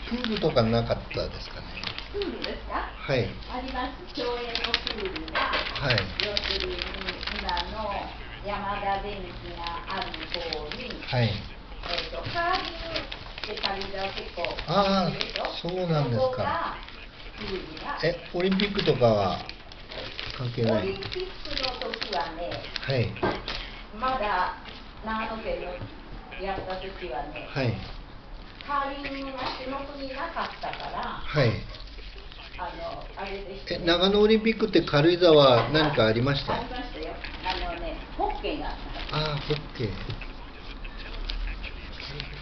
プールとかなかったですかね。プールですか？はい。あります。競泳のプールが、はい。要するに今の山田電機がある方に、はい。カーリングって軽井沢結構ああ、でしょ。そうなんですか。プールがオリンピックとかは関係ない。オリンピックの時はね、はい。まだ長野県のやった時はね、はい。カーリングが種目になかったから、はい。あれでしたね。長野オリンピックって軽井沢何かありました？ありましたよ。ホッケーがあった。ああ、ホッケー。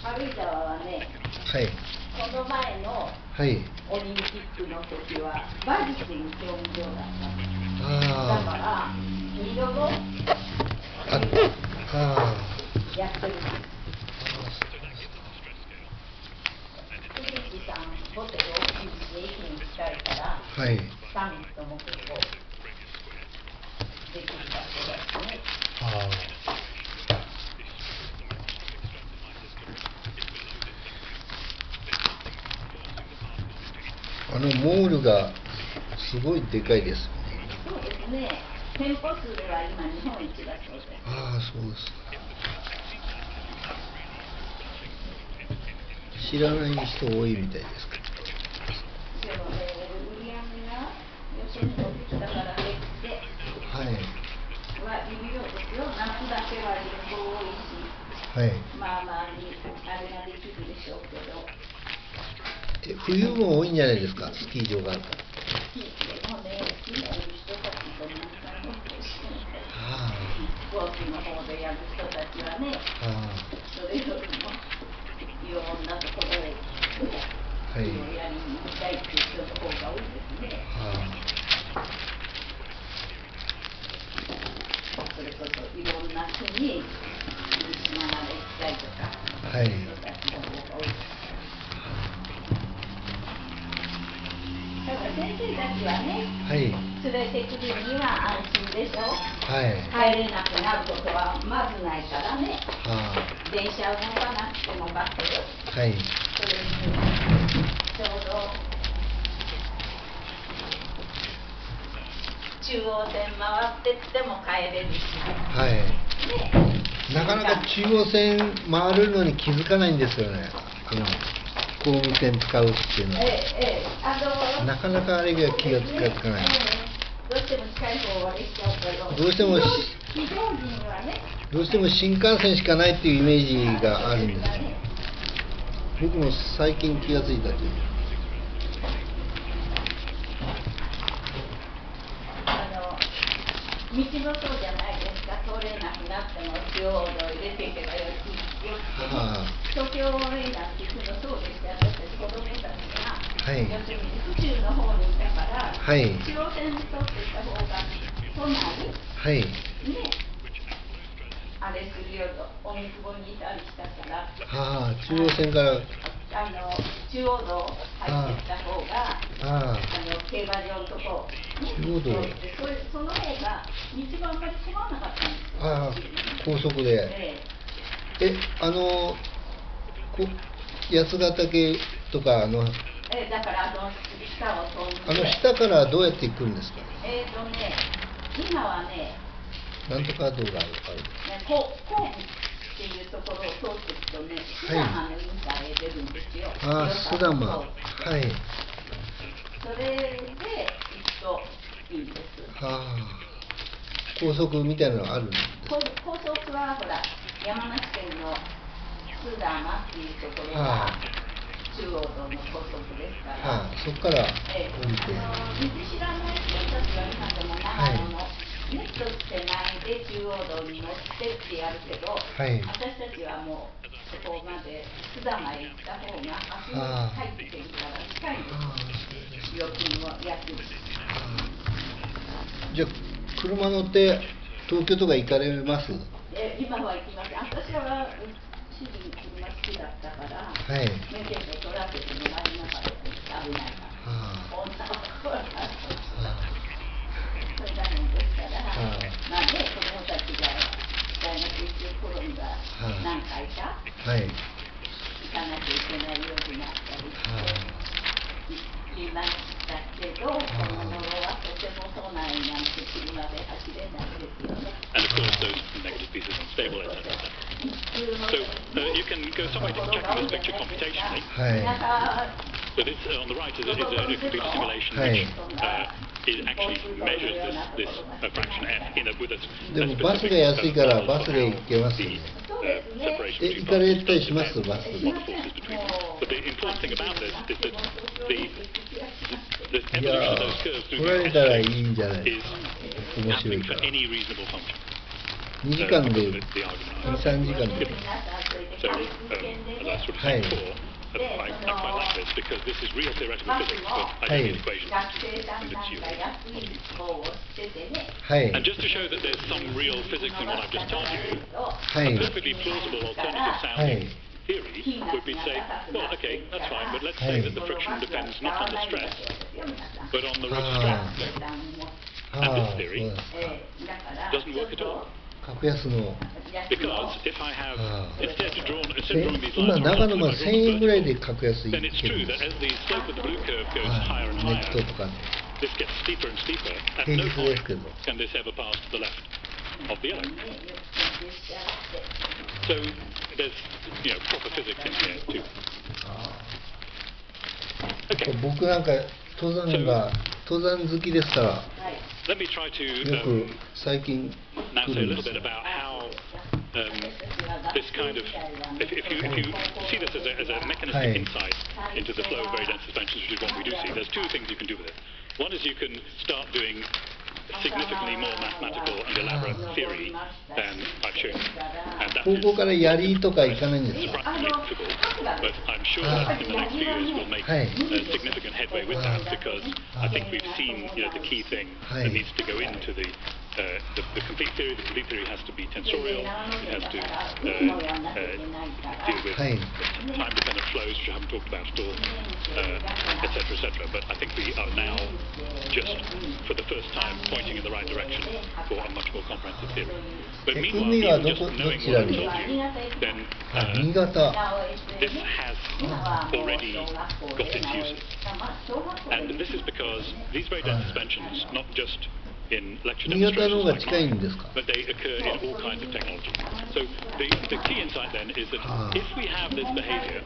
軽井沢はね、はい。この前のはい。オリンピックの時は馬術の競技場だった。ああ。だから2度もやってるんです。藤木さん、ホテル大きいし、駅に近いから、はい。サミットも結構できる場所だしね。ああ。モールがすごいでかいですね。そうですね。店舗数では今日本一だそうです。ああ、そうですか。知らない人多いみたいですか。でもね、売り上げが予選にできたから減って、はい。いるようですよ。夏だけは人口多いし、はい。まあまあにあれができるでしょうけど。冬も多いんじゃないですか、スキー場があるから。でもね、スキーやる人たちと何回もしてね、あスポーツの方でやる人たちはね、それよりもいろんなところへスキーをやりに行きたいっていう人の方が多いですね。それこそいろんな国にしながら行きたいとか、そういう人たちの方が多いです。だから先生たちはね、連れてくるには安心でしょ。帰れなくなることはまずないからね。電車動かなくてもバスよ。それにちょうど中央線回ってっても帰れるし。なかなか中央線回るのに気づかないんですよね。工務店使うっていうのは。なかなかあれが気がつかない。どうしても近い方はできちゃうけど。どうしても新幹線しかないっていうイメージがあるんですよ。僕も最近気がついたという。道もそうじゃないですか。通れなくなっても中央道入れていけばよし。東京へなんて行くのそうでして、私たち子供たちが、要するに府中の方にいたから、中央線に通っていた方が都内、あれするよと、荻窪にいたりしたから、中央線から中央道入ってった方が、競馬場のとこに通って、その方が道があんまり混まなかったんですよ。高速で。八ヶ岳とかだから下を飛んで。下からどうやって行くんですか？今はね、なんとか道がある。甲府っていうところを通っていくとね、須玉のインターへ出るんですよ。須玉。それで行くといいです。高速みたいなのあるんですか？高速はほら、山梨県の須玉っていうところが中央道の高速ですから。そこから降りて。道知らない人たちは今でも長野のネットしてないで中央道に乗ってってやるけど、私たちはもうそこまで須玉へ行った方が足に入っているから近いんですよ。料金も安い。じゃあ車乗って東京とか行かれます？今は行きます。私は主人車好きだったから、免許証取らせてもらえなかったです。危ないから。女の子はそれだもんですから、まあね、子供たちが大学行ってる頃には何回か、かなきゃいけないようになったりしていましたけど、その頃はとても都内なんて車で走れないですよね。And of course, those negative pieces are unstable, etc. So you can go some way to checking this picture computationally. はい。 So this on the right is a computer simulation which it actually measures this fraction f in a with a でもバスが安いからバスで行けますよね。 separation 行かれたりしますバスで。 what the forces between them. But the important thing about this is that the い evolution や of those curves ー、 through 来ら the れたらい S いんじゃないで is すか。面白 happening いか for ら。 any reasonable function. 2時間で、The 2、 argument. 3時間で。 So, as I sort of said before, I quite like this because this is real theoretical physics, but I don't need equations. And it's you. はい。 And just to show that there's some real physics in what I've just told you, は a い。 perfectly plausible alternative sounding theory would be to say, well, okay, that's fine, but let's say that the friction depends not on the stress, but on the resistance. あ And あ、 this そう theory ですか。 doesn't work at all. 格安の。 Because if I have, instead of drawing these 今 lines 長野まで horizontally, 1000円ぐらい vertical, で格安い then it's ける true んで that す。 as the slope of the blue curve goes は higher and い。ネッ higher, トとかで。 this gets steeper and steeper. At 平 no 日です point けど。 can this ever pass to the left of the yellow. So there's, proper physics in here too. 僕なんか登山好きですから、 Let me try to よく最近 now 来 say a るん little です bit よ。 about how this kind of, if you see this as a mechanistic insight into the flow of very dense suspensions, which is what we do see, there's two things you can do with it. One is you can start doing significantly more mathematical and elaborate theory than I've shown you. And that 高校 is から槍とか行かないんですよ。 surprisingly difficult, but I'm sure that in the next few years we'll make significant headway with that because I think we've seen, the key thing that needs to go into the complete theory. The complete theory has to be tensorial. It has to deal with time-dependent flows, which I haven't talked about at all, etc., etc. But I think we are now just, for the first time, pointing in the right direction for a much more comprehensive theory. But meanwhile, even just knowing what I've told you, then 新潟。 this has already got its uses. And this is because these very dense suspensions, not just in lecture 新潟の demonstrations 方が like 近いん mine, ですか。 but they occur in all kinds of technology. So the key insight then is that if we have this behavior,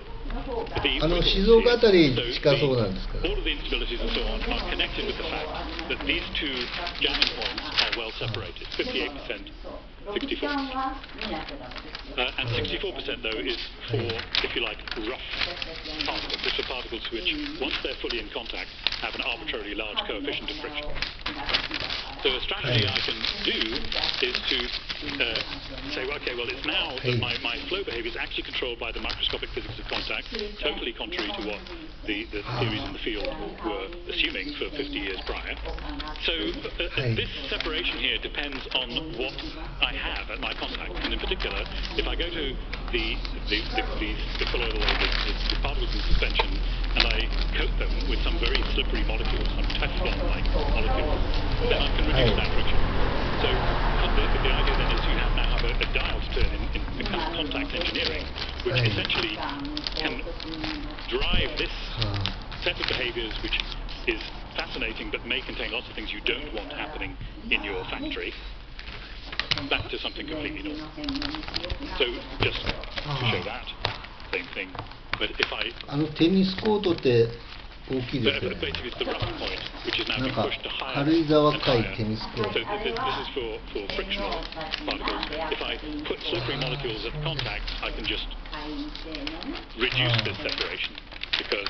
the 静岡あたり近そうなんですけど。 all of the instabilities and so on are connected with the fact that these two jamming points are well separated, 58%, 64%. And 64% though is for, if you like, rough particles. It's for particles which, once they're fully in contact, have an arbitrarily large coefficient of friction. So a strategy I can do is to say, well, okay, well, it's now that my flow behavior is actually controlled by the microscopic physics of contact, totally contrary to what the theories in the field were assuming for 50 years prior. So this separation here depends on what I have at my contact. And in particular, if I go to the colloidal or the particles in suspension and I coat them with some very slippery molecules, some Teflon-like molecules, then I can reduce that friction. So the idea then is you now have a dial turn in contact engineering, which essentially can drive this set of behaviors, which is fascinating but may contain lots of things you don't want happening in your factory, back to something completely normal. So just to show that, same thing. But if I... テニスコートって大きいです But よね。 basically it's the rough point, which is now なん being か pushed to higher 軽井沢 and 海 higher. テニスコー So ト。 this is for frictional particles. If I put slippery molecules at contact, I can just reduce this separation because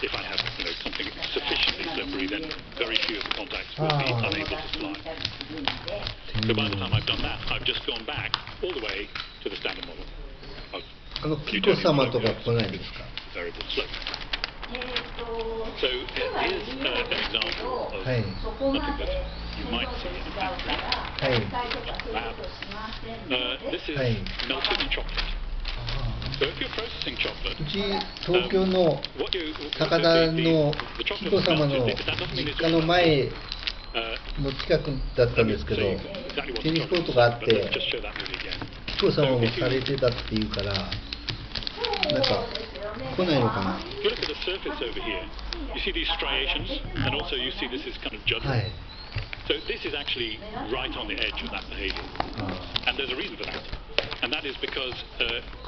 if I have something sufficiently slippery, then very few of the contacts will be unable to slide. So by the time I've done that, I've just gone back all the way to the standard model of ピコ様とか来ないですか。 variable slope. So here's an example of something that you might see in a factory. はい。 Lab. This is melted chocolate. So if you're processing chocolate, うち東京の what you 高田のピコ様の実家の前の近くだったんですけど、テニスコートがあって、 just show that movie again. ピコ様もされてたっていうから、なんか来ないのかな。 If you look at the surface over here, you see these striations, and also you see this is kind of juggling. はい。 So this is actually right on the edge of that behavior. あ And there's a reason for that. And that is because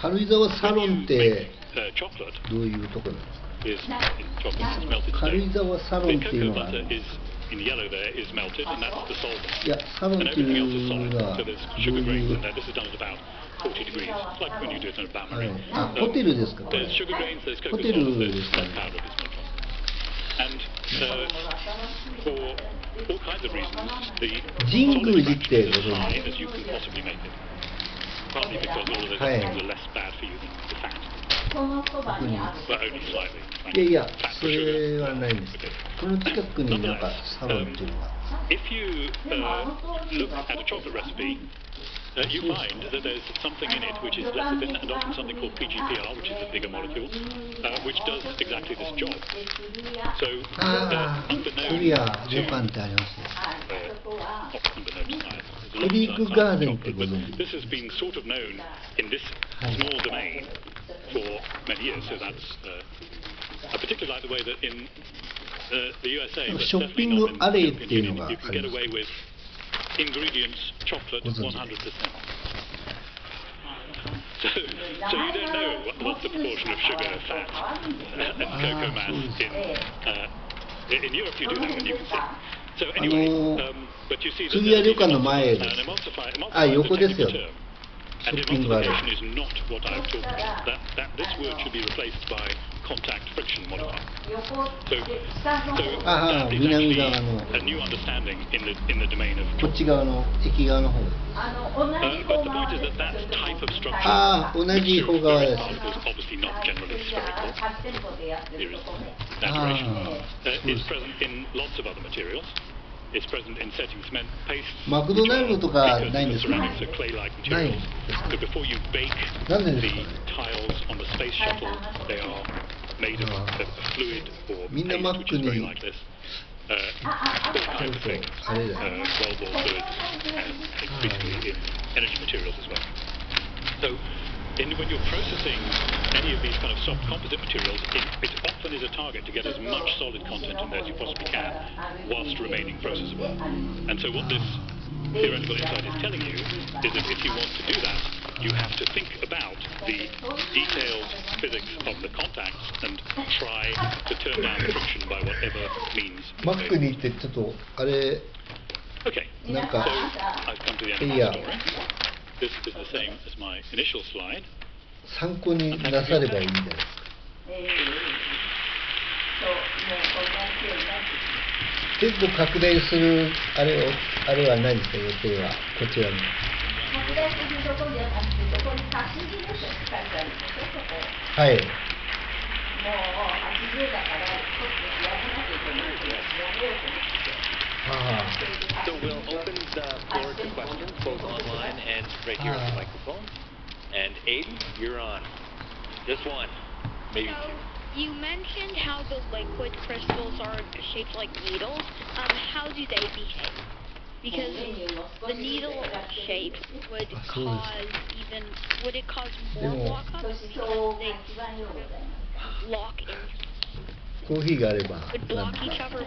軽井沢サロ when ン you って make chocolate どういうところなんですか。 is in chocolate is melted 軽井 stone. 沢サロ The ンっていう cocoa のは butter is in yellow there is melted, and that's the solvent. いやサロン And ってい everything う else is の solid. は So ど there's う sugar い grains う in there. This is done at about 40 degrees. It's like when you do it in a は bain い marie. あホテルですかこれ。 There's sugar grains, there's ホ cocoa テル solids, で there's すかね。 powder, there's milk. And for all kinds of reasons, the 神宮 solid 寺って fraction ご is as 存 high 知 as you can possibly make it. Partly because all of those Hi. things are less bad for you than the fat, そのそばにある but only slightly. いやいや Fat そ for sugar. れはないんですけどこの近くになんかサロンっていうのが If you look at a chocolate recipe, you find that there's something in it which is less acidic, and often something called PGPR, which is the bigger molecule, which does exactly this job. So, ああク unbeknown リア to 旅館ってありますね not unbeknown to science, there's a lot of クリーク science ガー in デンって chocolate, ご存 but 知 this has been sort of known in this small domain for many years. So that's I particularly like the way that in the USA, but ショッ definitely ピング not in アレイ the っていう European の Union, が you あ can り get ます away with ingredients chocolate ご存 100%. 知で So you don't know what the proportion of sugar, fat, and cocoa mass in Europe you do know, and you can see. So anyway, but you see that 次は旅館の an 前です emulsifier あ is a 横ですよ technical term. シ And ョッピングアレイ emulsification is not what I've talked about. That this word should be replaced by contact friction modifier. So that is 南 actually 側の a new understanding in the domain of こっち側の駅側の方 but the point is that that type of structure ああ同じ方側です particles, obviously not generally spherical, there is Ah, saturation, is present in lots of other materials. It's present in setting cement pastes, マクドナルドとか which are ないんですか ceramics are clay-like ない materials. So before you bake なんで the ですか tiles on the space shuttle, they are made of a fluid or みんな paste マッ which ク is very に like this. All kinds of things, wellbore fluids, and increasingly in energy materials as well. So when you're processing any of these kind of soft composite materials, it often is a target to get as much solid content in there as you possibly can, whilst remaining processable. And so what this theoretical insight is telling you is that if you want to do that, you have to think about the detailed physics of the contacts and try to turn down the friction by whatever means. マックに行ってちょっとあれ Okay, なん so か I've come to the end of my Yeah. story. This is the same as my initial slide. 参考になさればいいんじゃないですか結構拡大するあれは何ですか予定はこちらにはい So we'll open the floor to questions, both online and right here on the microphone. And Aiden, you're on. Just one, maybe So, two. you mentioned how the liquid crystals are shaped like needles. How do they behave? Because the needle shape would would it cause more block-ups because they lock in, コーヒーがあれば would なん block か each other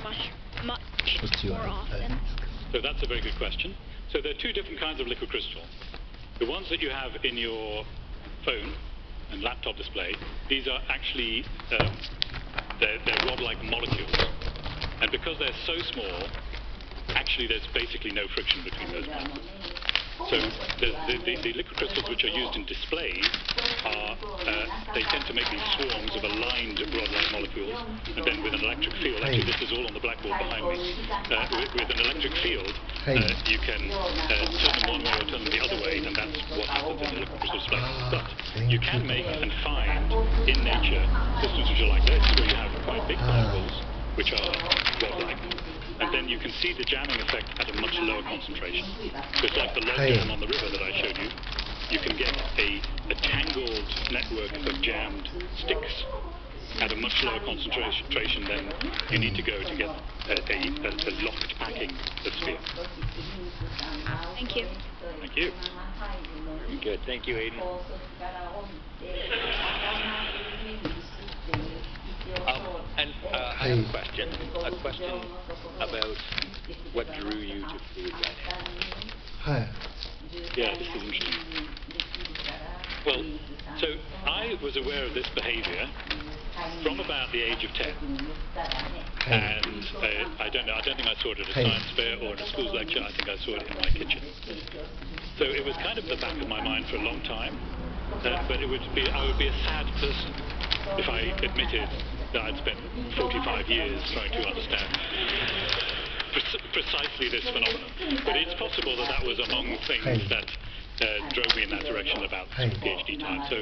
much こっち more はあれ often? ですか So that's a very good question. So there are two different kinds of liquid crystal. The ones that you have in your phone and laptop display, these are actually they're rod-like molecules, and because they're so small, actually there's basically no friction between those molecules. So the liquid crystals which are used in displays are they tend to make these swarms of aligned rod-like molecules, and then with an electric field, actually this is all on the blackboard behind me, with an electric field you can turn them one way or turn them the other way, and that's what happens in the liquid crystal display. But you can make and find in nature systems which are like this, where you have quite big particles which are rod-like. And then you can see the jamming effect at a much lower concentration. So it's like the log jam on the river that I showed you. You can get a tangled network of jammed sticks at a much lower concentration than you need to go to get a locked packing of sphere. Thank you. Thank you. Very good. Thank you, Aiden. I have a question about what drew you to fluid dynamics. はい。 Yeah, this is interesting. Well, so I was aware of this behavior from about the age of 10. And I don't think I saw it at a science fair or in a school's lecture. I think I saw it in my kitchen. So it was kind of the back of my mind for a long time. But I would be a sad person if I admitted that I'd spent 45 years trying to understand precisely this phenomenon. But it's possible that that was among things that drove me in that direction about PhD time. So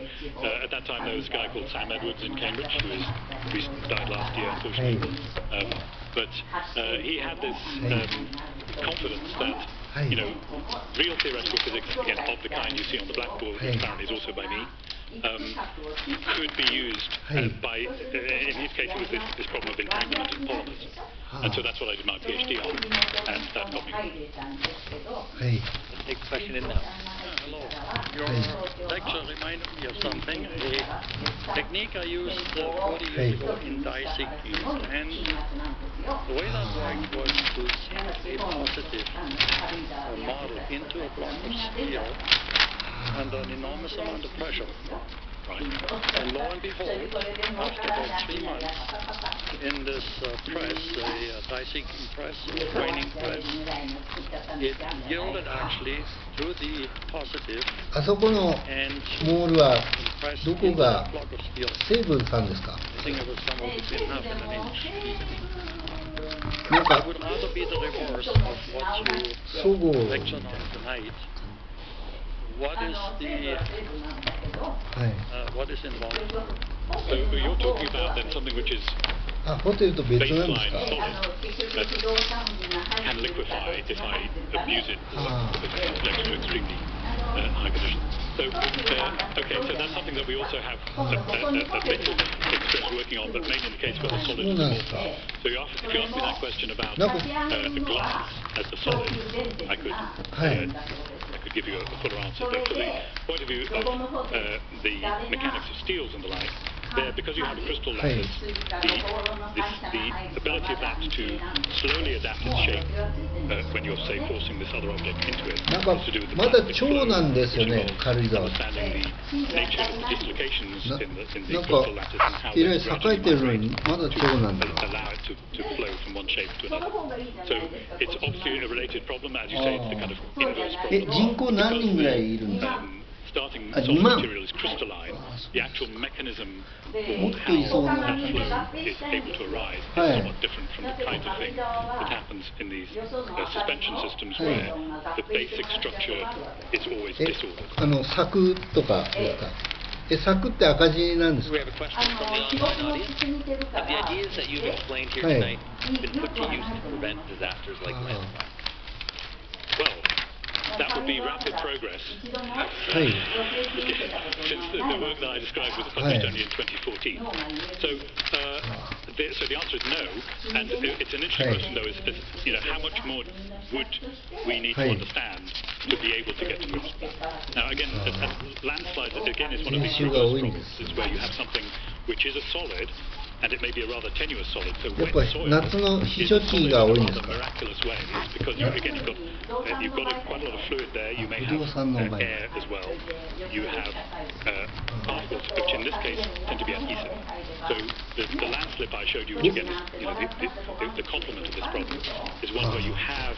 at that time there was a guy called Sam Edwards in Cambridge who died last year, unfortunately. But he had this confidence that, you know, real theoretical physics, again, of the kind you see on the blackboard, which apparently is also by me, could be used by, in his case it was this problem of entanglement in polymers. And so that's what I did my PhD on, and that got me. Hey. Let's take a question in now. Hello. Your lecture reminded me of something, a technique I used 40 years ago in dissecting, and the way that worked was to send a positive model into a block of steel under an enormous amount of pressure. Right. And lo and behold, after about 3 months, in this press, a dissecting press, a graining press, it yielded actually through the positive あそこの and モールは pressed ど into こが that block of steel. 成分さんですか？ I think it was somewhere between half and an inch. なん I か would rather be the reverse of what you そごう lectured on tonight. What is the はい。 what is involved? So you're talking about then something which is あ、ホテルと別なんです baseline か？ solid that can liquefy if I abuse it or if it's subject to extremely high conditions. So, okay, so that's something that we also have a bit of experience working on, but mainly in the case where the solid is small. So if you ask me that question about the glass as the solid, I could give you a fuller answer. But from the point of view of the mechanics of steels and the like, there, because you have a crystal lattice, the ability of that to slowly adapt its shape when you're, say, forcing this other object into it なんか is to do with the まだ plastic 長 flow, なんですよ which ね、 involves 軽井沢。 understanding the nature of the dislocations な in the なん crystal か lattice and how え they らい栄え gradually てるのに migrate まだ長なんだ and な。 allow it to flow from one shape to another. So it's obviously a related problem, as you say, it's the kind of inverse え、 problem. 人口何人ぐらいいるんだ？ Starting Ah, solid 2万。 material is crystalline, the actual mechanism for もっといそうな。 how that flow is able to arise is Right. somewhat different from the kinds of thing that happens in these suspension systems where the basic structure is always え、 disordered. 柵とかですか？え、柵って赤字なんです We か？ have a question from the online audience. Have the ideas that you've explained here Hey. tonight been put to use to prevent disasters like landslides? Well, that would be rapid progress. はい。 Since the work that I described was published only in 2014. So, so the answer is no. And it's an interesting question, though, is you know, how much more would we need to understand to be able to get to grips with that? Now, again, landslides, again, is one of these reverse problems, is where you have something which is a solid, and it may be a rather tenuous solid. So やっぱ wet り soil 夏の避 is 暑 solid 地 in が a 多いんです rather か？ miraculous way. It's because again, you've got quite a lot of fluid there. You may have air as well. You have particles, which in this case tend to be adhesive. So the landslip I showed you, which again is the complement of this problem, is one where you have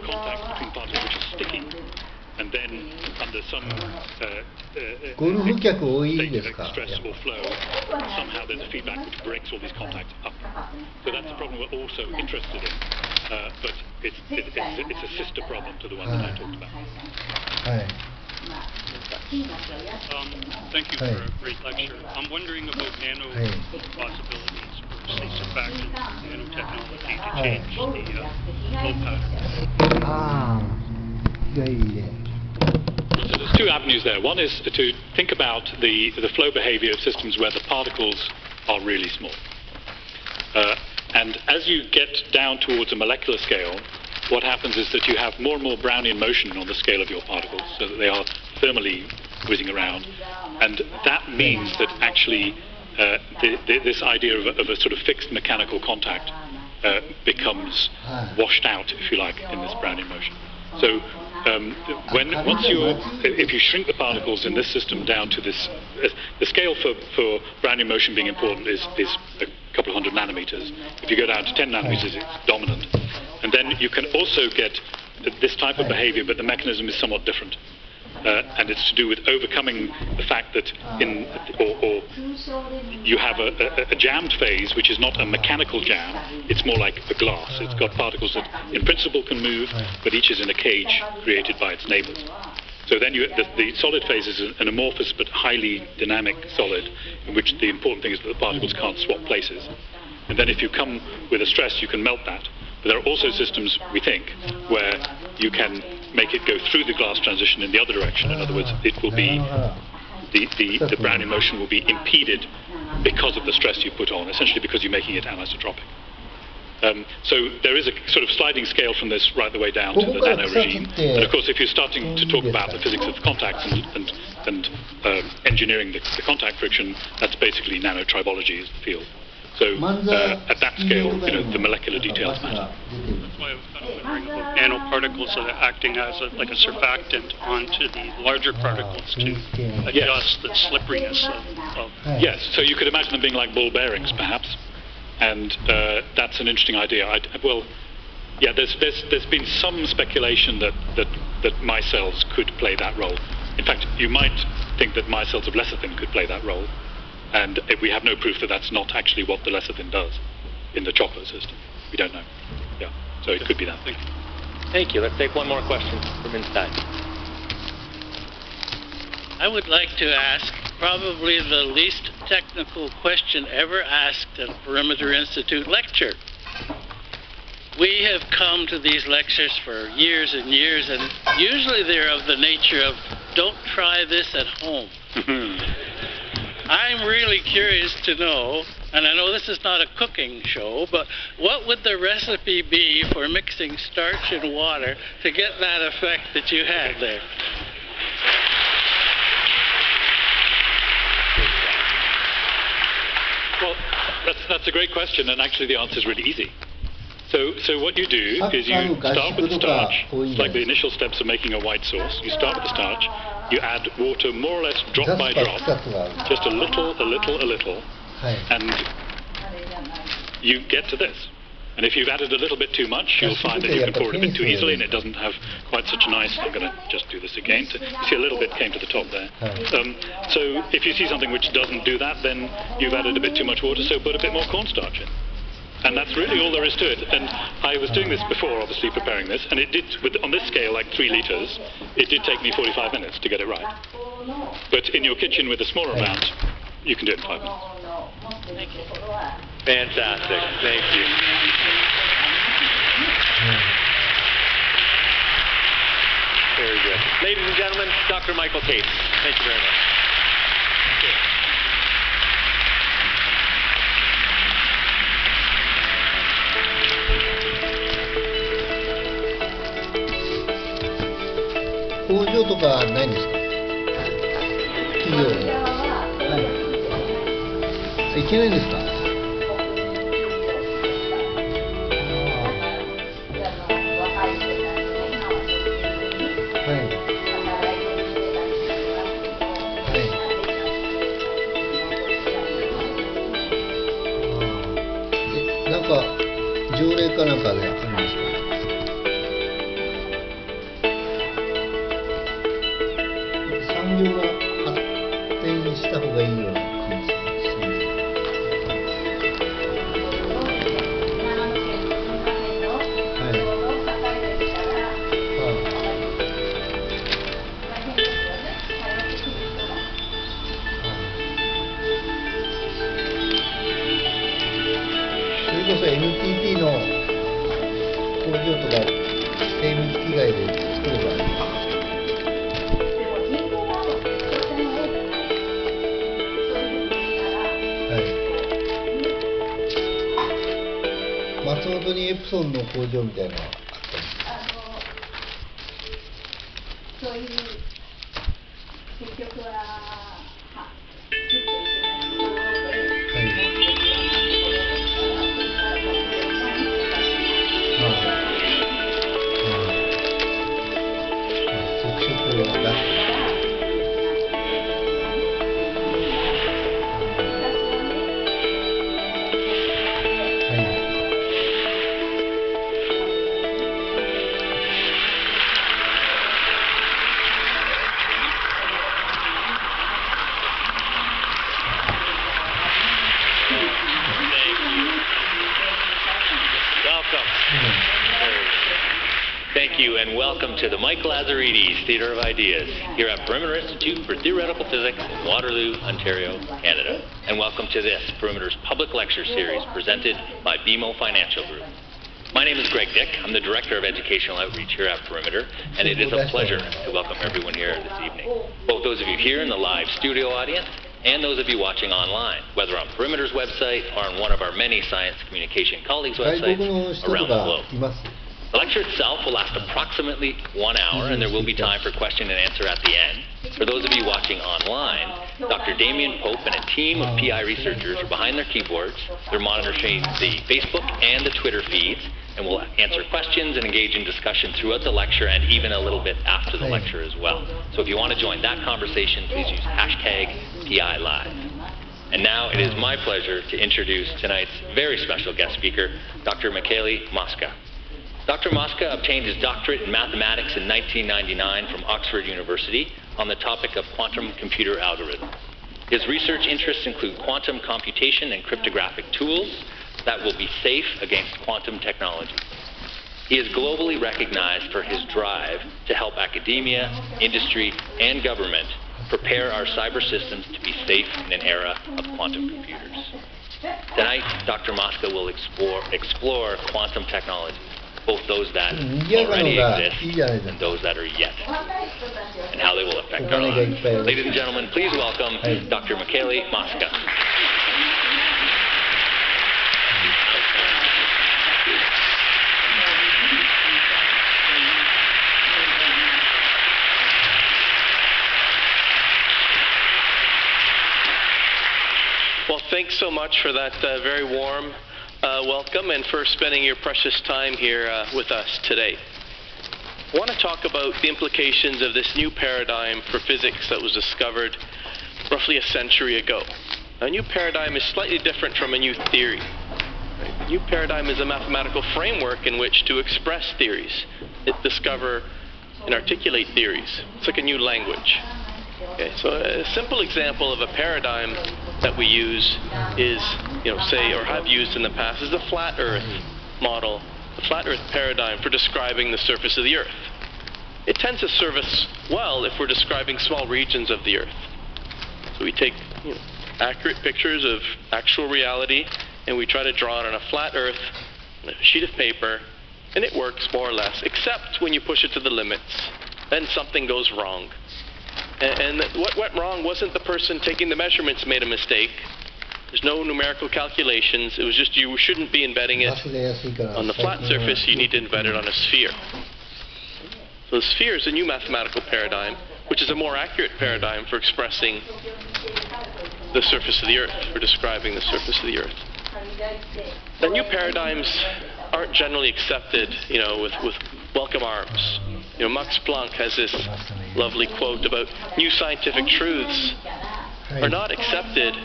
contact between particles which are sticky. And then, under some ゴルフ客多い state で of すか？ stress or flow, somehow there's a feedback which breaks all these contacts up. So that's a problem we're also interested in, but it's a sister problem to the one that I talked about. はい。 Thank you for a great lecture. I'm wondering about nano possibilities for say surfactants, nanotechnology to change the flow pattern. ああ、いやいいね。 So there's two avenues there. One is to think about the flow behavior of systems where the particles are really small. And as you get down towards a molecular scale, what happens is that you have more and more Brownian motion on the scale of your particles, so that they are thermally whizzing around. And that means that actually this idea of a sort of fixed mechanical contact becomes washed out, if you like, in this Brownian motion. So if you shrink the particles in this system down to this, the scale for Brownian motion being important is a couple of hundred nanometers. If you go down to 10 nanometers, it's dominant. And then you can also get this type of behavior, but the mechanism is somewhat different. And it's to do with overcoming the fact that you have a jammed phase, which is not a mechanical jam, it's more like a glass. It's got particles that in principle can move, but each is in a cage created by its neighbors. So then the solid phase is an amorphous but highly dynamic solid, in which the important thing is that the particles can't swap places. And then if you come with a stress, you can melt that. But there are also systems, we think, where you can make it go through the glass transition in the other direction. In other words, it will be the Brownian motion will be impeded because of the stress you put on, essentially because you're making it anisotropic. So there is a sort of sliding scale from this right the way down to the nano regime. And of course, if you're starting to talk about the physics of contacts and engineering the contact friction, that's basically nanotribology is the field. So at that scale, the molecular details matter. That's why I was kind of wondering about nanoparticles that are acting as like a surfactant onto the larger particles to adjust the slipperiness of. Yes, so you could imagine them being like ball bearings, perhaps. And that's an interesting idea. There's been some speculation that micelles could play that role. In fact, you might think that micelles of lecithin could play that role. And we have no proof that that's not actually what the lecithin does in the chopper system. We don't know. Yeah, so it could be that. Thank you. Let's take one more question from inside. I would like to ask probably the least technical question ever asked at a Perimeter Institute lecture. We have come to these lectures for years and years, and usually they're of the nature of, don't try this at home. I'm really curious to know, and I know this is not a cooking show, but what would the recipe be for mixing starch and water to get that effect that you had there? Well, that's a great question, and actually the answer is really easy. So what you do is you start with the starch. It's like the initial steps of making a white sauce. You start with the starch. You add water more or less drop by drop, just a little, and you get to this. And if you've added a little bit too much, you'll find that you can pour it a bit too easily, and it doesn't have quite such a nice. I'm going to just do this again. You see a little bit came to the top there. So if you see something which doesn't do that, then you've added a bit too much water. So put a bit more cornstarch in. And that's really all there is to it. And I was doing this before, obviously, preparing this, and it did, on this scale, like 3 liters, it did take me 45 minutes to get it right. But in your kitchen with a smaller amount, you can do it in 5 minutes. Thank you. Fantastic. Thank you. Very good. Ladies and gentlemen, Dr. Michael Cates. Thank you very much.工場とかないんですか？企業に。行けないんですか？なんか条例かなんかであるんですか？産業が発展した方がいいような気がします。それこそ NTT の工場とか精密機械で作ればいい。松本にエプソンの工場みたいなのがあったんですか？そういう結局は作っていけないところで you, and welcome to the Mike Lazaridis Theatre of Ideas here at Perimeter Institute for Theoretical Physics in Waterloo, Ontario, Canada. And welcome to this, Perimeter's public lecture series presented by BMO Financial Group. My name is Greg Dick. I'm the Director of Educational Outreach here at Perimeter, and it is a pleasure to welcome everyone here this evening. Both those of you here in the live studio audience and those of you watching online, whether on Perimeter's website or on one of our many science communication colleagues' websites around the globe. The lecture itself will last approximately 1 hour, and there will be time for question and answer at the end. For those of you watching online, Dr. Damien Pope and a team of PI researchers are behind their keyboards. They're monitoring the Facebook and the Twitter feeds, and will answer questions and engage in discussion throughout the lecture and even a little bit after the lecture as well. So if you want to join that conversation, please use hashtag PILive. And now it is my pleasure to introduce tonight's very special guest speaker, Dr. Michele Mosca. Dr. Mosca obtained his doctorate in mathematics in 1999 from Oxford University on the topic of quantum computer algorithms. His research interests include quantum computation and cryptographic tools that will be safe against quantum technology. He is globally recognized for his drive to help academia, industry, and government prepare our cyber systems to be safe in an era of quantum computers. Tonight, Dr. Mosca will explore quantum technologies, both those that already exist and those that are yet, and how they will affect our lives. Ladies and gentlemen, please welcome Dr. Michele Mosca. Well, thanks so much for that very warm welcome and for spending your precious time here with us today. I want to talk about the implications of this new paradigm for physics that was discovered roughly a century ago. A new paradigm is slightly different from a new theory. A new paradigm is a mathematical framework in which to express theories, discover and articulate theories. It's like a new language. Okay, so a simple example of a paradigm that we use is, say, or have used in the past, is the flat Earth model, the flat Earth paradigm for describing the surface of the Earth. It tends to serve us well if we're describing small regions of the Earth. So we take accurate pictures of actual reality, and we try to draw it on a flat Earth, on a sheet of paper, and it works more or less, except when you push it to the limits. Then something goes wrong. And what went wrong wasn't the person taking the measurements made a mistake. There's no numerical calculations. It was just you shouldn't be embedding it on the flat surface. You need to embed it on a sphere. So the sphere is a new mathematical paradigm, which is a more accurate paradigm for expressing the surface of the Earth, for describing the surface of the Earth. The new paradigms aren't generally accepted, with welcome arms. Max Planck has this lovely quote about new scientific truths are not accepted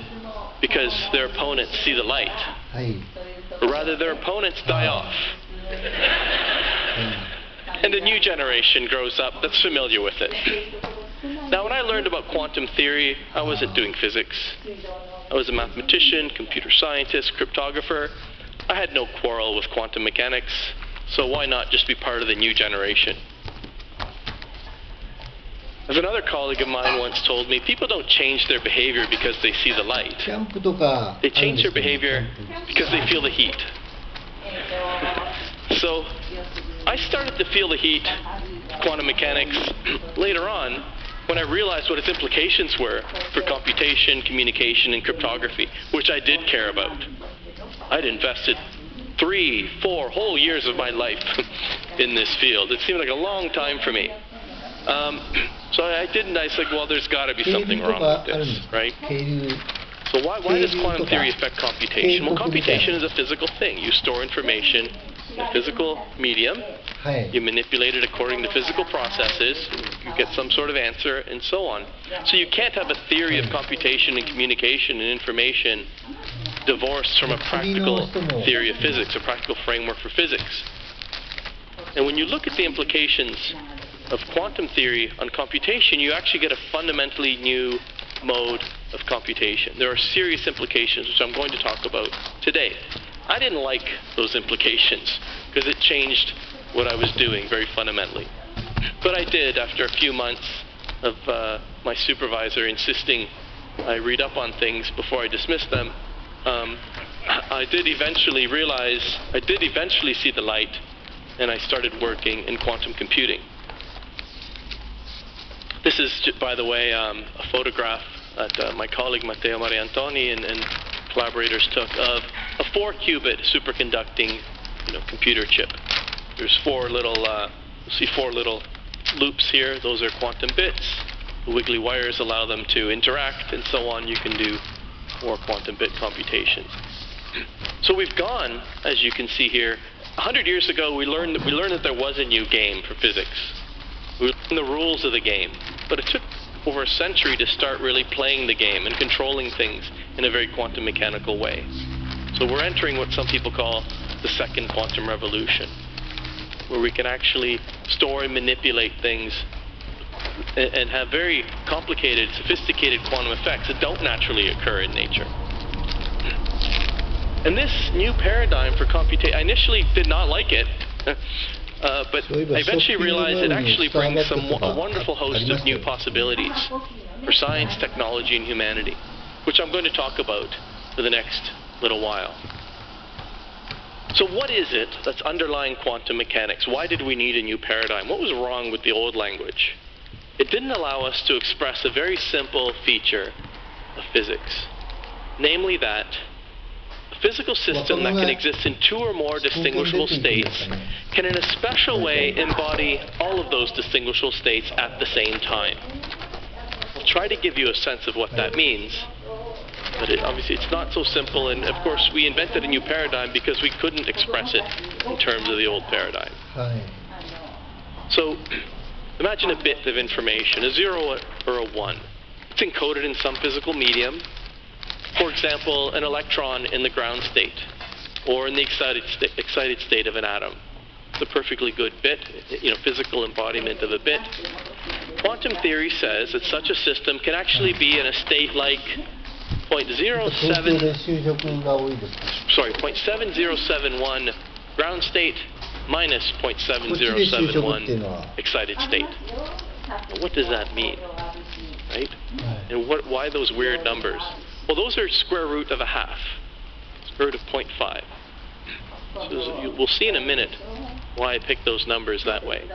because their opponents see the light, but rather their opponents die off. And a new generation grows up that's familiar with it. Now, when I learned about quantum theory, I wasn't doing physics. I was a mathematician, computer scientist, cryptographer. I had no quarrel with quantum mechanics, so why not just be part of the new generation? As another colleague of mine once told me, people don't change their behavior because they see the light. They change their behavior because they feel the heat. So I started to feel the heat of quantum mechanics later on when I realized what its implications were for computation, communication, and cryptography, which I did care about. I'd invested 3-4 whole years of my life in this field. It seemed like a long time for me. So I said, well, there's got to be something wrong with this, right? So why does quantum theory affect computation? Well, computation is a physical thing. You store information in a physical medium. You manipulate it according to physical processes. You get some sort of answer, and so on. So you can't have a theory of computation and communication and information divorced from a practical theory of physics, a practical framework for physics. And when you look at the implications of quantum theory on computation, you actually get a fundamentally new mode of computation. There are serious implications, which I'm going to talk about today. I didn't like those implications because it changed what I was doing very fundamentally. But I did, after a few months of my supervisor insisting I read up on things before I dismissed them, I did eventually see the light, and I started working in quantum computing. This is, by the way, a photograph that my colleague Matteo Mariantoni and collaborators took of a 4-qubit superconducting computer chip. There's four little loops here. Those are quantum bits. The wiggly wires allow them to interact, and so on. You can do more quantum bit computations. So we've gone, as you can see here, 100 years ago we learned that there was a new game for physics. We learned the rules of the game, but it took over a century to start really playing the game and controlling things in a very quantum mechanical way. So we're entering what some people call the second quantum revolution, where we can actually store and manipulate things and have very complicated, sophisticated quantum effects that don't naturally occur in nature. And this new paradigm for computation, I initially did not like it, but I eventually realized it actually brings a wonderful host of new possibilities for science, technology, and humanity, which I'm going to talk about for the next little while. So what is it that's underlying quantum mechanics? Why did we need a new paradigm? What was wrong with the old language? It didn't allow us to express a very simple feature of physics, namely that a physical system that can exist in two or more distinguishable states can in a special way embody all of those distinguishable states at the same time. I'll try to give you a sense of what that means, but obviously it's not so simple, and of course we invented a new paradigm because we couldn't express it in terms of the old paradigm. So imagine a bit of information, a 0 or a 1. It's encoded in some physical medium. For example, an electron in the ground state, or in the excited state of an atom. It's a perfectly good bit, physical embodiment of a bit. Quantum theory says that such a system can actually be in a state like 0.7071 ground state minus 0.7071 excited state. Well, what does that mean, right? And why those weird numbers? Well, those are square root of a half, square root of 0.5. So we'll see in a minute why I picked those numbers that way.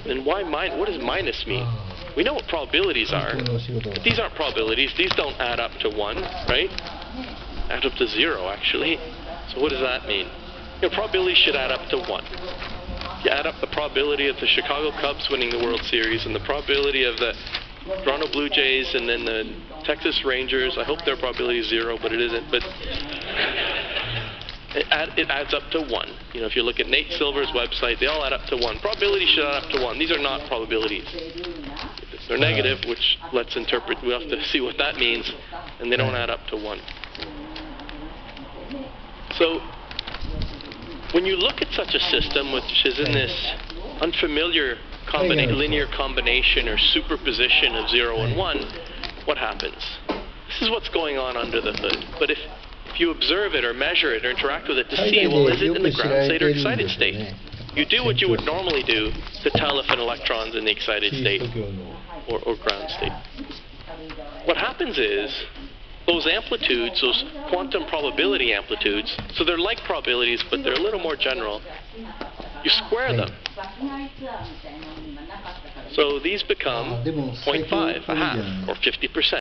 And what does minus mean? We know what probabilities are, but these aren't probabilities. These don't add up to 1, right? Add up to 0, actually. So what does that mean? Probabilities should add up to 1. You add up the probability of the Chicago Cubs winning the World Series and the probability of the Toronto Blue Jays and then the Texas Rangers. I hope their probability is 0, but it isn't. But it adds up to 1. If you look at Nate Silver's website, they all add up to 1. Probability should add up to 1. These are not probabilities. They're negative, which let's interpret. We have to see what that means, and they don't add up to 1. So when you look at such a system, which is in this unfamiliar linear combination or superposition of 0 and 1, what happens? This is what's going on under the hood. But if you observe it or measure it or interact with it to see, well, is it in the ground state or excited state? You do what you would normally do to tell if an electron's in the excited state or ground state. What happens is those amplitudes, those quantum probability amplitudes, so they're like probabilities, but they're a little more general. You square them. So these become 0.5, a half, or 50%.